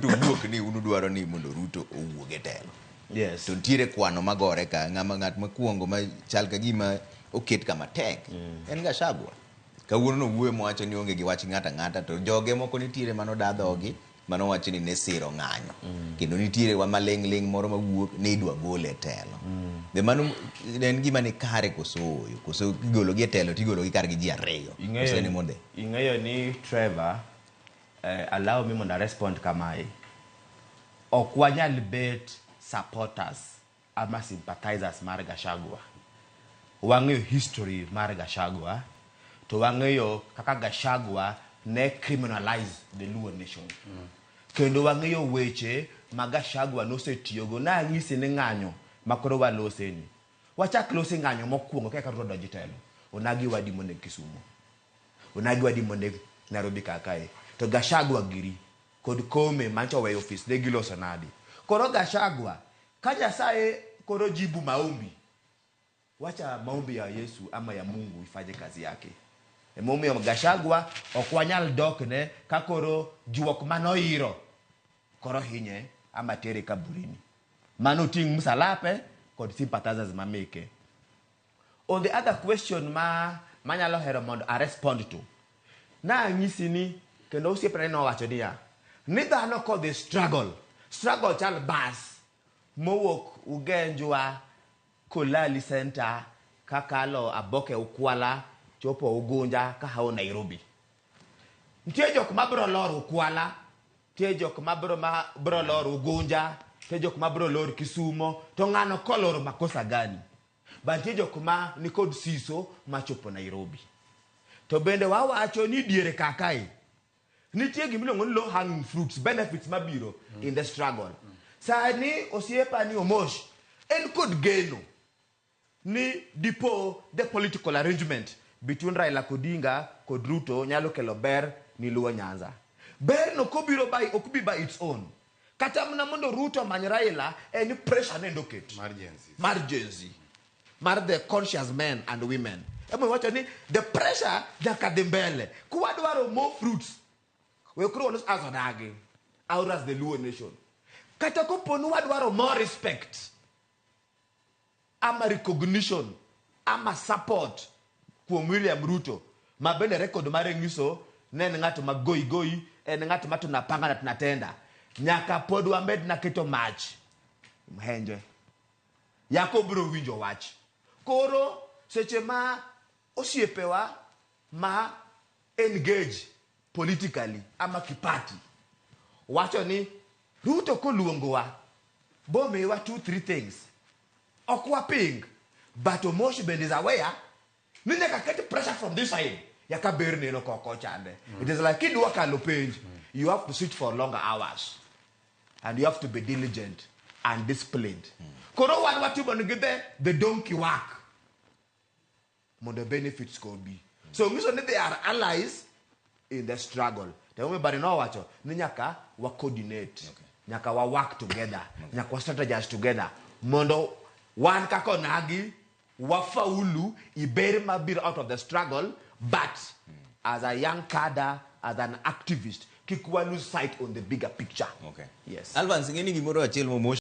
wuok ni unudwaro ni mondo Ruto owuog e telo. Yes. To ntiere kwano magore ka ng'ama ng'at makwongo ma chal ka gima oket kama tek. En Gachagua. Kawuono wuoyo mowacho ni onge gi wach ng'ata ng'ata to joge moko nitiere mano dadhogi mano wacho ni ne siro ng'anyo. Kendo nitiere wa maling' moro mawuok ni idwa gole e telo. Be mano en gima ni kare koso igolo gi e telo tigolo gi kar gi ji ariyo. Koso ni monde. Ing'eyo ni Trevor, allow me mondo respond kamae. Ok wanyal bet supporters ama sympathizers mar Gachagua. Wang'eyo history mar Gachagua. To wang'eyo kaka Gachagua ne criminalize the Luo nation. Kendo wang'eyo weche ma Gachagua nosetiyogo na ng'isi ni ng'anyo makoro walose ni. Wachak lose ng'anyo mokwongo kaka Ruto donjo telo. Onagi wadi moneg Kisumu. Onagi wadi moneg Nairobi kakae. To Gachagua giri kod kome mancho weyo office de giloso nadi. Koro Gachagua ka Nyasaye koro jibu maombi. Wacha maombi ya Yesu ama ya Mungu ifanye kazi yake. Emomiyo Gachagua ok wanyal dokne ka koro juok manoiro koro hinye ama tere kaburini. Mano ting' msalape kod sympathizers mameke. On the other question manyalo hero mondo a respond to. Na ng'isi ni kendo osiepne no wacho niya. Ni dhano kod the struggle chal bas mowok ugenjwa Kolali Center kakalo Aboke Ukwala chopo Ugunja kahao Nairobi. Ntie jok mabro lor Ukwala, ntie jok mabro lor Ugunja, ntie jok mabro lor Kisumo, to ng'ano kolor makosa gani. Ba ntie jok ma nikod siso machopo Nairobi. To bende wawacho ni diere kakae. Nitie gimiluongo ni low hanging fruits, benefits mabiro in the struggle. Sani osiepa ni Omosh en kod geno ni dipo the political arrangement between Raila Odinga kod Ruto nyalo kelo ber ni Luo Nyanza. Ber no okubi by its own. Kata mna mondo Ruto many Raila any pressure nendo ket. Margency. Mar the conscious men and women. Emo wacho ni the pressure nyaka dhi mbele. Kuwadwaro more fruits. We kuro nos azonagi. Auras the Luo nation. Kata koponu wadwaro more respect. Ama recognition. Ama support. Kuom William Ruto. Mabene record mare ngiso. Nene ng'ato magoi. En ng'ato mato napanga na tunatenda. Nyaka pod wamed na keto match. Mhenje. Yako bro winjo wach. Koro seche ma osiepewa ma engage politically ama kipati. Wacho ni Ruto koluongowa. Bomewa 2-3 things. Okwa ping. But Omosh Ben is aware. Nina get pressure from this side. Yaka berni no koko chande. It is like idwa kalopage. You have to sit for longer hours. And you have to be diligent and disciplined. Koro what you want to get there? The donkey work. More the benefits could be. So they are allies in the struggle. The only body know what you nyaka wa coordinate. Nyaka wa work together. Nyaka wa strategize together. Mondo one kako nagi wafaulu iberi mabir out of the struggle, but as a young cadre, as an activist, kikuwa lose sight on the bigger picture. Okay. Yes. Alvan, singeni gimoro achiel mo